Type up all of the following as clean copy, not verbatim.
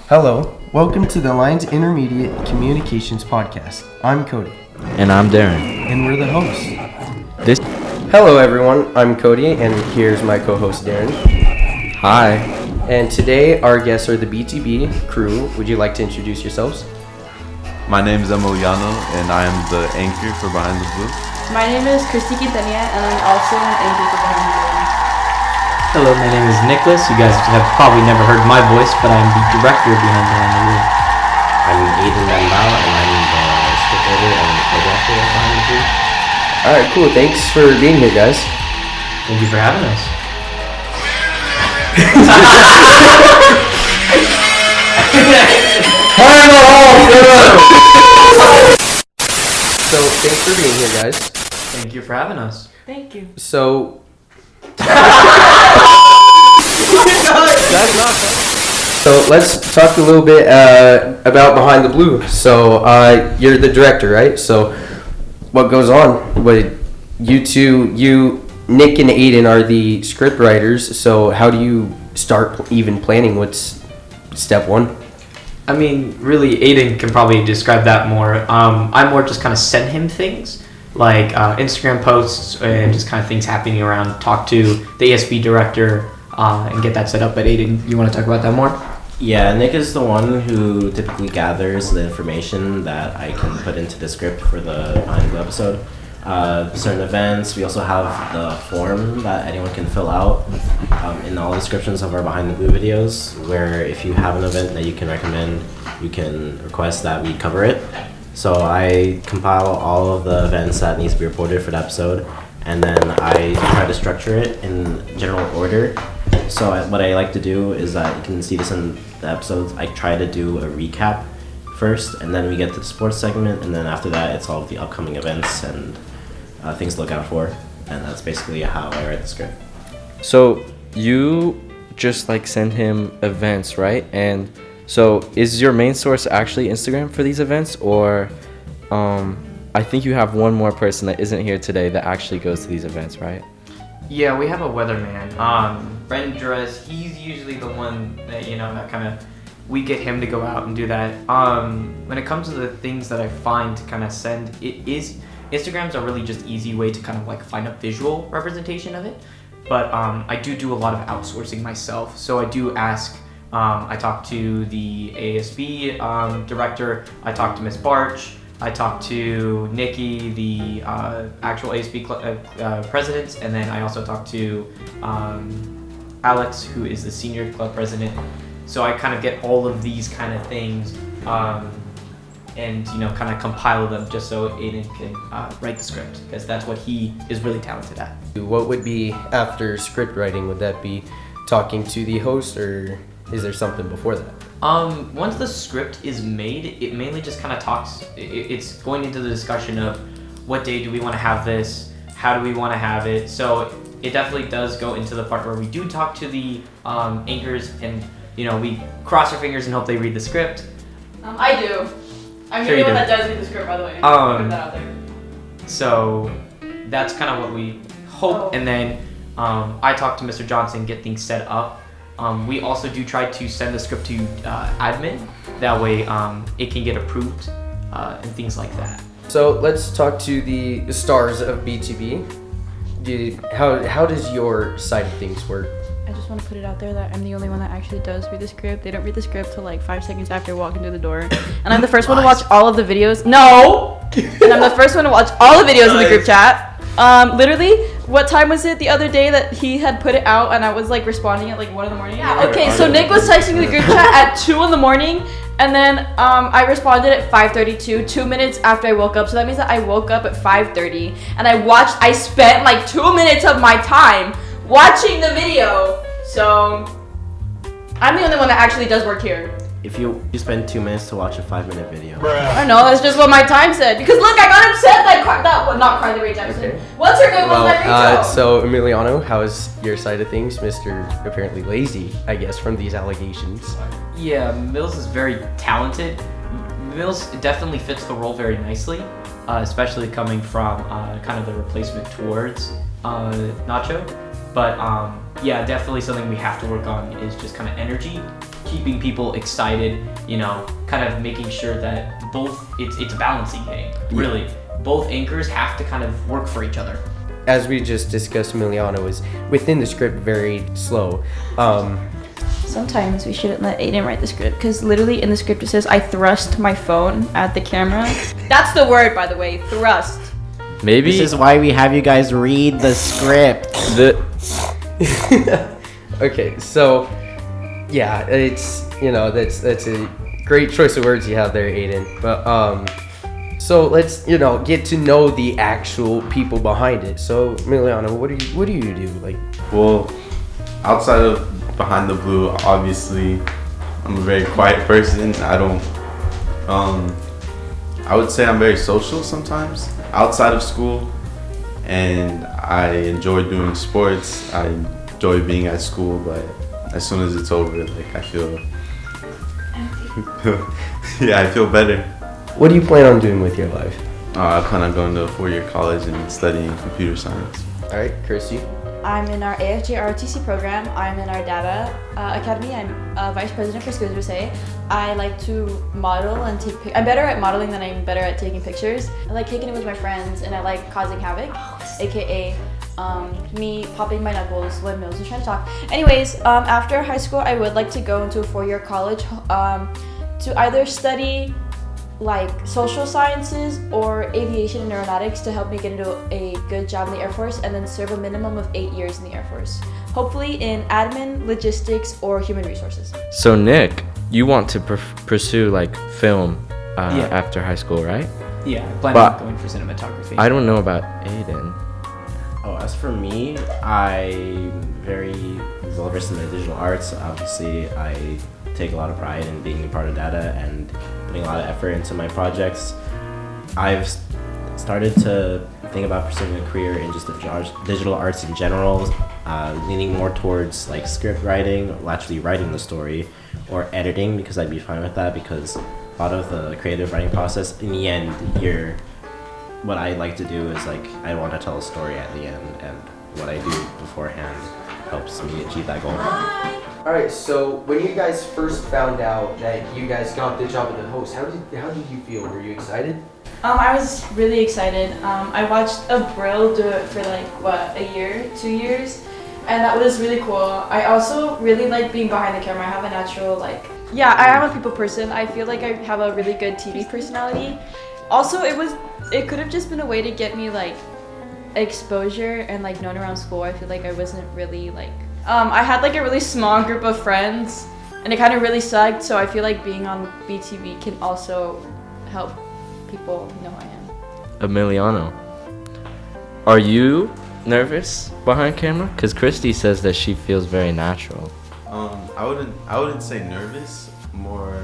Hello, welcome to the Lions Intermediate Communications Podcast. I'm Cody. And I'm Darren. And we're the hosts. Hello everyone, I'm Cody and here's my co-host Darren. Hi. And today our guests are the BTB crew. Would you like to introduce yourselves? My name is Emiliano and I am the anchor for Behind the Blue. My name is Christy Quintanilla and I'm also an anchor for Behind the Blue. Hello, my name is Nicholas. You guys have probably never heard my voice, but I'm the director behind Behind the Blue. I'm Aiden Lambao and I'm the scriptwriter and co-director of Behind the Blue. Alright, cool. Thanks for being here, guys. Thank you for having us. So, thanks for being here, guys. Thank you for having us. Thank you. So, So let's talk a little bit about Behind the Blue. So you're the director, right? So what goes on? You two, Nick and Aiden are the script writers. So how do you start even planning? What's step one? I mean, really, Aiden can probably describe that more. I more just kind of send him things, like Instagram posts and just kind of things happening around, talk to the ASB director and get that set up. But Aiden, you want to talk about that more? Yeah, Nick is the one who typically gathers the information that I can put into the script for the Behind the Blue episode. Certain events, we also have the form that anyone can fill out in all descriptions of our Behind the Blue videos, where if you have an event that you can recommend, you can request that we cover it. So I compile all of the events that needs to be reported for the episode, and then I try to structure it in general order. So what I like to do is that you can see this in the episodes. I try to do a recap first, and then we get to the sports segment, and then after that it's all of the upcoming events and things to look out for, and that's basically how I write the script. So you just send him events, right? And so is your main source actually Instagram for these events, or I think you have one more person that isn't here today that actually goes to these events, right? Yeah, we have a weatherman. Brendan Jerez, he's usually the one that, that kind of, we get him to go out and do that. When it comes to the things that I find to kind of send, Instagram's a really just easy way to kind of find a visual representation of it. But I do a lot of outsourcing myself. So I do ask, I talk to the ASB director, I talk to Miss Barch, I talked to Nikki, the actual ASB president, and then I also talked to Alex, who is the senior club president. So I kind of get all of these kind of things and kind of compile them just so Aiden can write the script, because that's what he is really talented at. What would be after script writing? Would that be talking to the host, or is there something before that? Once the script is made, it mainly just kind of talks, it's going into the discussion of what day do we want to have this, how do we want to have it. So it definitely does go into the part where we do talk to the anchors, and we cross our fingers and hope they read the script. I do. I'm the one that does read the script, by the way. Put that out there. So that's kind of what we hope, and then I talk to Mr. Johnson, get things set up. We also do try to send the script to admin. That way it can get approved and things like that. So let's talk to the stars of BTB. How does your side of things work? I just want to put it out there that I'm the only one that actually does read the script. They don't read the script till 5 seconds after walking through the door. And I'm the first one to watch all of the videos. No! And I'm the first one to watch all the videos in the group chat. Literally, what time was it the other day that he had put it out and I was responding at 1 a.m? Yeah, okay, so Nick was texting the group chat at 2 a.m, and then I responded at 5:32, 2 minutes after I woke up. So that means that I woke up at 5:30 and I spent 2 minutes of my time watching the video. So I'm the only one that actually does work here. If you spend 2 minutes to watch a 5-minute video. I don't know, that's just what my time said. Because look, I got upset not Carly Rae Jepsen. Okay. What's her name? So Emiliano, how is your side of things? Mr. apparently lazy, I guess, from these allegations. Yeah, Mills is very talented. Mills definitely fits the role very nicely, especially coming from kind of the replacement towards Nacho. But yeah, definitely something we have to work on is just kind of energy keeping people excited, you know, kind of making sure that both, it's a balancing game, really. Both anchors have to kind of work for each other. As we just discussed, Emiliano is within the script very slow. Sometimes we shouldn't let Aiden write the script because literally in the script it says I thrust my phone at the camera. That's the word, by the way, thrust. Maybe This is why we have you guys read the script. Okay, so yeah, it's, you know, that's a great choice of words you have there, Aiden. But so let's, you know, get to know the actual people behind it. So Emiliano, what do you do? Like, Well, outside of Behind the Blue, obviously, I'm a very quiet person. I don't, I would say I'm very social sometimes outside of school, and I enjoy doing sports. I enjoy being at school, but as soon as it's over, like, I feel, yeah, I feel better. what do you plan on doing with your life? I plan on going to a 4-year college and studying computer science. All right, Kirsty. I'm in our AFJ ROTC program. I'm in our data academy. I'm vice president for Skills USA. I like to model and take I'm better at modeling than I'm better at taking pictures. I like kicking it with my friends, and I like causing havoc, aka me popping my knuckles when Mills is trying to talk. Anyways, after high school, I would like to go into a 4-year college to either study like social sciences or aviation and aeronautics to help me get into a good job in the Air Force and then serve a minimum of 8 years in the Air Force. Hopefully in admin, logistics, or human resources. So Nick, you want to pursue like film after high school, right? Yeah, I plan But on going for cinematography. I don't know about Aiden. Oh, as for me, I'm very well versed in the digital arts. Obviously, I take a lot of pride in being a part of data and putting a lot of effort into my projects. I've started to think about pursuing a career in just the digital arts in general, leaning more towards like script writing, actually writing the story, or editing, because I'd be fine with that, because a lot of the creative writing process, in the end, what I like to do is like, I want to tell a story at the end, and what I do beforehand helps me achieve that goal. All right, so when you guys first found out that you guys got the job of the host, how did you feel? Were you excited? I was really excited. I watched a Brill do it for like, a year, 2 years, and that was really cool. I also really like being behind the camera. I have a natural I am a people person. I feel like I have a really good TV personality. Also, it could have just been a way to get me like exposure and like known around school. I feel like I wasn't really like, I had like a really small group of friends, and it kind of really sucked, so I feel like being on BTV can also help people know who I am. Emiliano, are you nervous behind camera? Because Christy says that she feels very natural. I wouldn't say nervous, more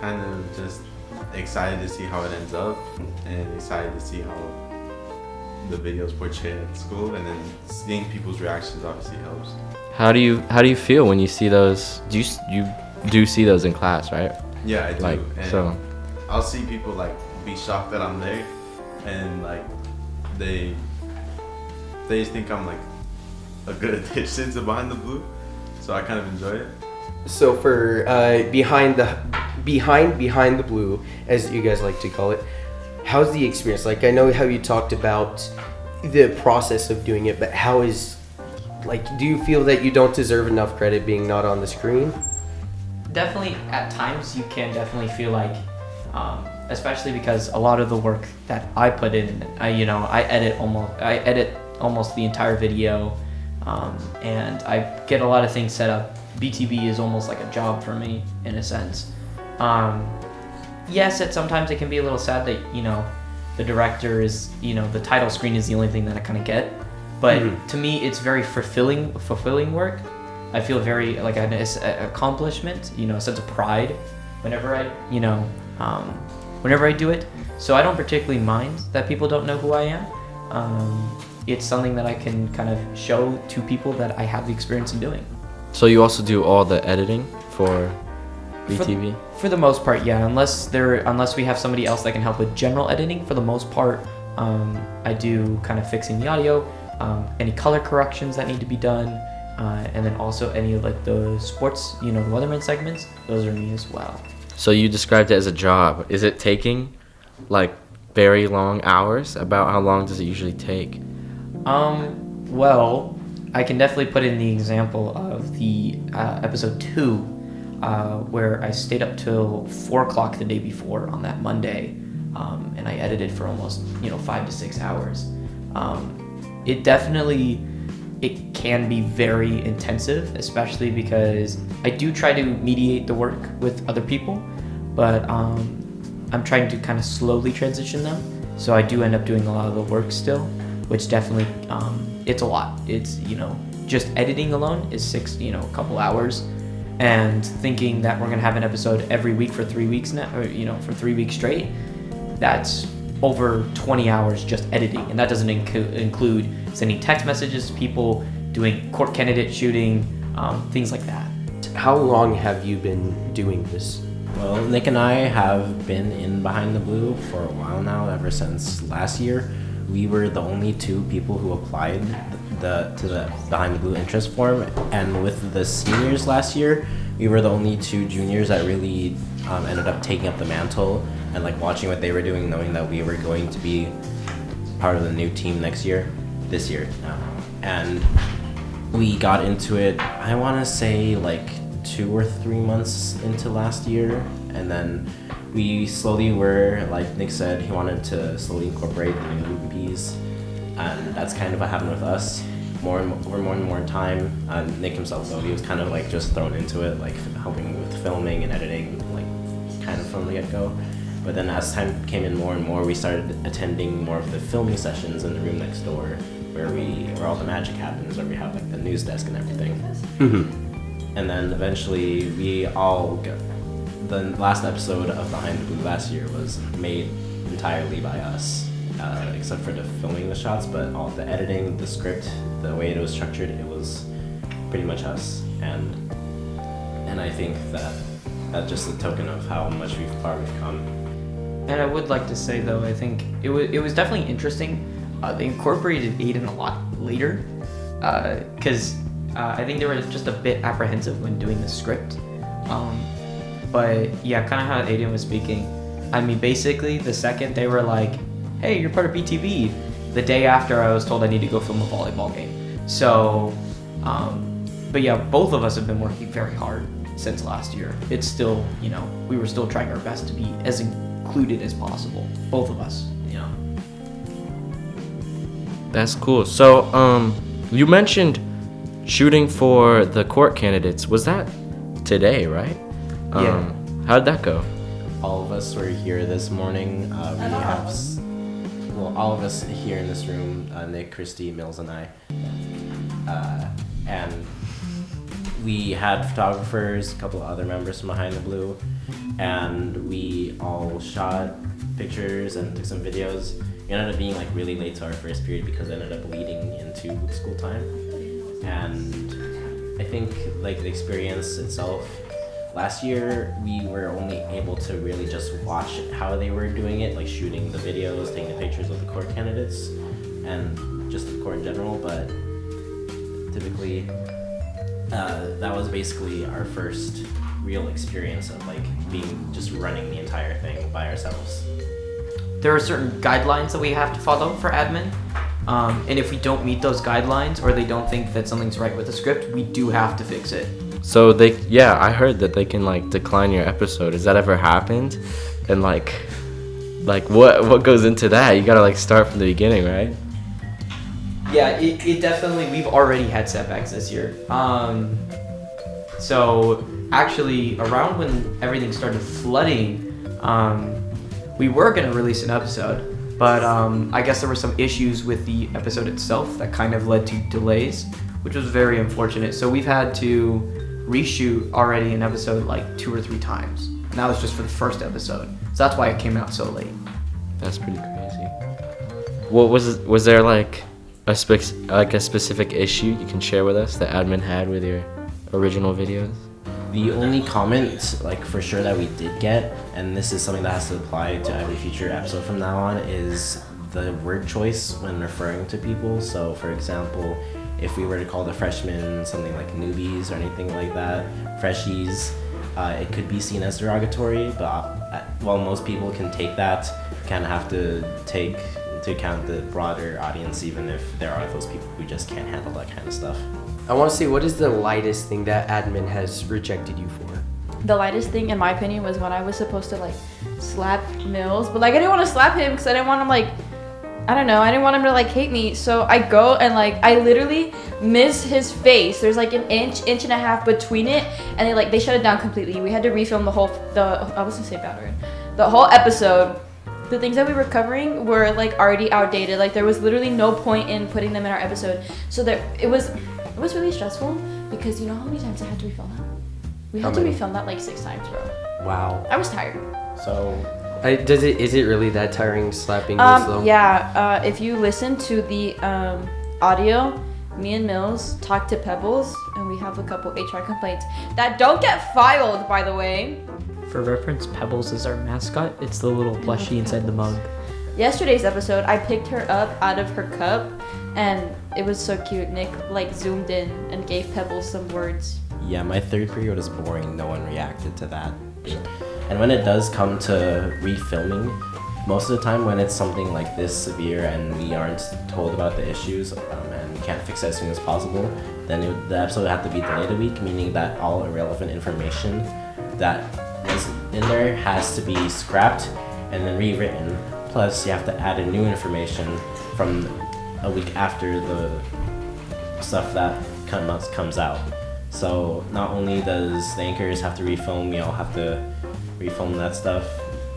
kind of just excited to see how it ends up, and excited to see how the videos portrayed at school, and then seeing people's reactions obviously helps. How do you feel when you see those? You do see those in class, right? Yeah, I do. Like, and so I'll see people like be shocked that I'm there, and like they just think I'm like a good addition to Behind the Blue, so I kind of enjoy it. So for behind the blue, as you guys like to call it, how's the experience? Like, I know how you talked about the process of doing it, but how is, like, do you feel that you don't deserve enough credit being not on the screen? Definitely, at times you can definitely feel like, especially because a lot of the work that I put in, I edit almost the entire video, and I get a lot of things set up. BTB is almost like a job for me in a sense. Yes, sometimes it can be a little sad that, the director is, the title screen is the only thing that I kind of get. But to me, it's very fulfilling work. I feel very like an accomplishment, a sense of pride whenever I do it. So I don't particularly mind that people don't know who I am. It's something that I can kind of show to people that I have the experience in doing. So you also do all the editing for BTV? For the most part, yeah. Unless we have somebody else that can help with general editing, for the most part, I do kind of fixing the audio, any color corrections that need to be done, And then also any of like the sports, the Weatherman segments, those are me as well. So you described it as a job. Is it taking like very long hours? About how long does it usually take? Well, I can definitely put in the example of the episode 2, where I stayed up till 4 o'clock the day before on that Monday, and I edited for almost 5 to 6 hours. It can be very intensive, especially because I do try to mediate the work with other people, but I'm trying to kind of slowly transition them. So I do end up doing a lot of the work still, which definitely, it's a lot. It's, just editing alone is a couple hours, and thinking that we're going to have an episode every week for 3 weeks now, or, for 3 weeks straight, that's over 20 hours just editing, and that doesn't include sending text messages to people, doing court candidate shooting, things like that. How long have you been doing this? Well, Nick and I have been in Behind the Blue for a while now, ever since last year. We were the only 2 people who applied to the Behind the Blue interest form, and with the seniors last year, we were the only 2 juniors that really ended up taking up the mantle and like watching what they were doing, knowing that we were going to be part of the new team this year. And we got into it, I want to say like 2 or 3 months into last year, and then we slowly were, like Nick said, he wanted to slowly incorporate the new UPs, and that's kind of what happened with us. More and more time. Nick himself, though, he was kind of like just thrown into it, like helping with filming and editing, like kind of from the get-go. But then as time came in more and more, we started attending more of the filming sessions in the room next door, where all the magic happens, where we have like the news desk and everything. Mm-hmm. And then eventually the last episode of Behind the Blue last year was made entirely by us, except for the filming the shots, but all the editing, the script, the way it was structured, it was pretty much us. And I think that's just a token of how much far we've come. And I would like to say, though, I think it was definitely interesting. They incorporated Aiden a lot later, because I think they were just a bit apprehensive when doing the script. But yeah, kind of how Aiden was speaking. I mean, basically, the second they were like, hey, you're part of BTV, the day after I was told I need to go film a volleyball game. So, but yeah, both of us have been working very hard since last year. It's still, we were still trying our best to be as included as possible. Both of us, That's cool. So, you mentioned shooting for the court candidates. Was that today, right? Yeah. How'd that go? All of us were here this morning. All of us here in this room, Nick, Christy, Mills, and I. And we had photographers, a couple of other members from Behind the Blue, and we all shot pictures and took some videos. It ended up being like really late to our first period because it ended up bleeding into school time. And I think like the experience itself, last year we were only able to really just watch how they were doing it, like shooting the videos, taking the pictures of the court candidates, and just the court in general. But typically, that was basically our first real experience of like just running the entire thing by ourselves. There are certain guidelines that we have to follow for admin. And if we don't meet those guidelines, or they don't think that something's right with the script, we do have to fix it. So I heard that they can like decline your episode. Has that ever happened? And like what goes into that? You gotta like start from the beginning, right? Yeah, it definitely, we've already had setbacks this year. So actually around when everything started flooding, we were gonna release an episode, but I guess there were some issues with the episode itself that kind of led to delays, which was very unfortunate. So we've had to reshoot already an episode like 2 or 3 times. And that was just for the first episode. So that's why it came out so late. That's pretty crazy. What was there like a specific issue you can share with us that admin had with your original videos? The only comment, like for sure, that we did get, and this is something that has to apply to every future episode from now on, is the word choice when referring to people. So, for example, if we were to call the freshmen something like newbies or anything like that, freshies, it could be seen as derogatory, but while most people can take that, kind of have to take into account the broader audience, even if there are those people who just can't handle that kind of stuff. I want to see, what is the lightest thing that admin has rejected you for? The lightest thing, in my opinion, was when I was supposed to like slap Mills, but like I didn't want to slap him because I didn't want him like, I don't know, I didn't want him to like hate me. So I go and like I literally miss his face. There's like an inch and a half between it, and they shut it down completely. We had to refilm the whole I was gonna say bad word, the whole episode. The things that we were covering were like already outdated. Like there was literally no point in putting them in our episode. So it was really stressful because you know how many times I had to refilm that? We had to refilm that like 6 times, bro. Wow. I was tired. So is it really that tiring slapping this though? Yeah, if you listen to the audio, me and Mills talk to Pebbles, and we have a couple HR complaints that don't get filed, by the way. For reference, Pebbles is our mascot. It's the little plushie inside the mug. Yesterday's episode, I picked her up out of her cup, and it was so cute. Nick like zoomed in and gave Pebbles some words. yeah, my third period is boring. No one reacted to that. And when it does come to refilming, most of the time when it's something like this severe and we aren't told about the issues and we can't fix it as soon as possible, then the episode would have to be delayed a week, meaning that all irrelevant information that was in there has to be scrapped and then rewritten. Plus, you have to add in new information from a week after the stuff that comes out. So not only does the anchors have to refilm, we all have to refilm that stuff.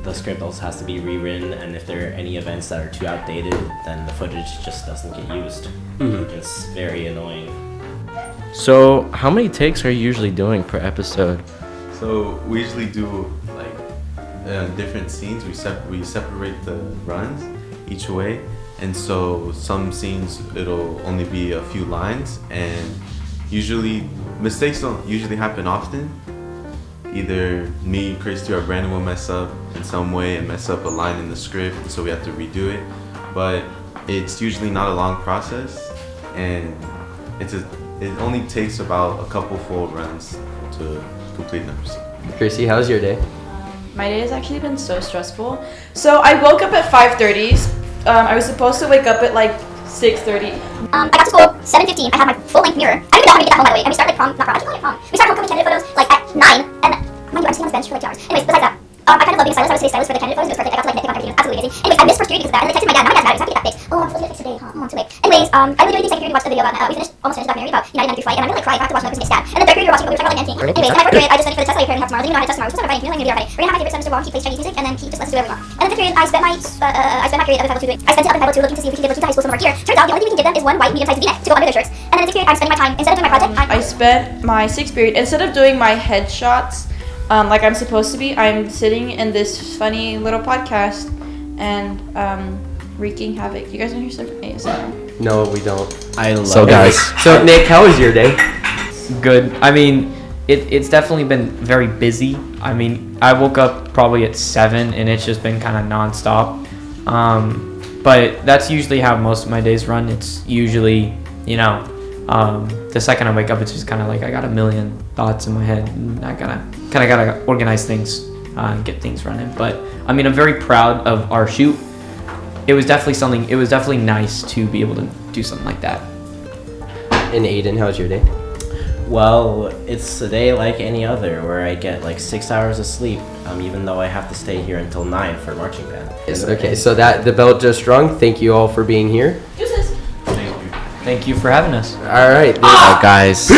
The script also has to be rewritten, and if there are any events that are too outdated, then the footage just doesn't get used. It's very annoying. So how many takes are you usually doing per episode? So we usually do like different scenes. We separate the runs each way, and so some scenes it'll only be a few lines, and usually mistakes don't usually happen often. Either me, Christy, or Brandon will mess up in some way and mess up a line in the script, so we have to redo it. But it's usually not a long process, and it only takes about a couple full runs to complete an episode. Chrissy, how's your day? My day has actually been so stressful. So I woke up at 5:30. I was supposed to wake up at like 6:30. I got to school 7:15. I had my full-length mirror. I don't even know how to get that home, by the way. And we started like prom. We started homecoming candidate photos like at 9. And mind you, I'm sitting on this bench for like 2 hours. Anyways, besides that, I kind of love being stylist. I was today's stylist for the candidate photos. It was perfect. I got to like nitpick on everything. It was absolutely amazing. Anyways, I missed first period because of that. And then I texted my dad. Now my dad's mad. He's happy to get that fixed. Oh, I'm supposed to get fixed today. Oh, I'm too late. Anyways, I really enjoyed the second period. We watched the video about we almost finished the documentary about United 93 flight, and I'm really like crying. I have to watch another because it's sad. And then third period we were watching. We were talking about like anything. Anyways, in my fourth period, I just studied for the test that we're preparing to have tomorrow. Then you know how to test tomorrow. We're supposed to have Friday. We're gonna do it Friday. We're gonna have my favorite semester long. He plays Chinese music, and then he just lets us do whatever we want. And then fifth period, I spent my period up in 502 doing. I spent it up in 502 looking to see if we could get looking to high school some more gear. Turns out the only thing we can give them is one white medium-sized V-neck to go under their shirts. And then in 6th period, I'm spending my time instead of doing my project. I spent my 6th period, instead of doing my headshots like I'm supposed to be, I'm sitting in this funny little podcast and wreaking havoc. You guys want to hear some ASMR? No, we don't. I love So guys, So Nick, how was your day? Good. I mean, it's definitely been very busy. I mean, I woke up probably at 7, and it's just been kind of nonstop. But that's usually how most of my days run. It's usually, you know, the second I wake up, it's just kind of like I got a million thoughts in my head, and I gotta organize things and get things running. But I mean, I'm very proud of our shoot. It was definitely nice to be able to do something like that. And Aiden, how's your day? Well, it's a day like any other where I get like 6 hours of sleep, even though I have to stay here until 9 for marching band. Yes, okay, so that the bell just rung. Thank you all for being here. Deuces. Thank you for having us. All right. guys.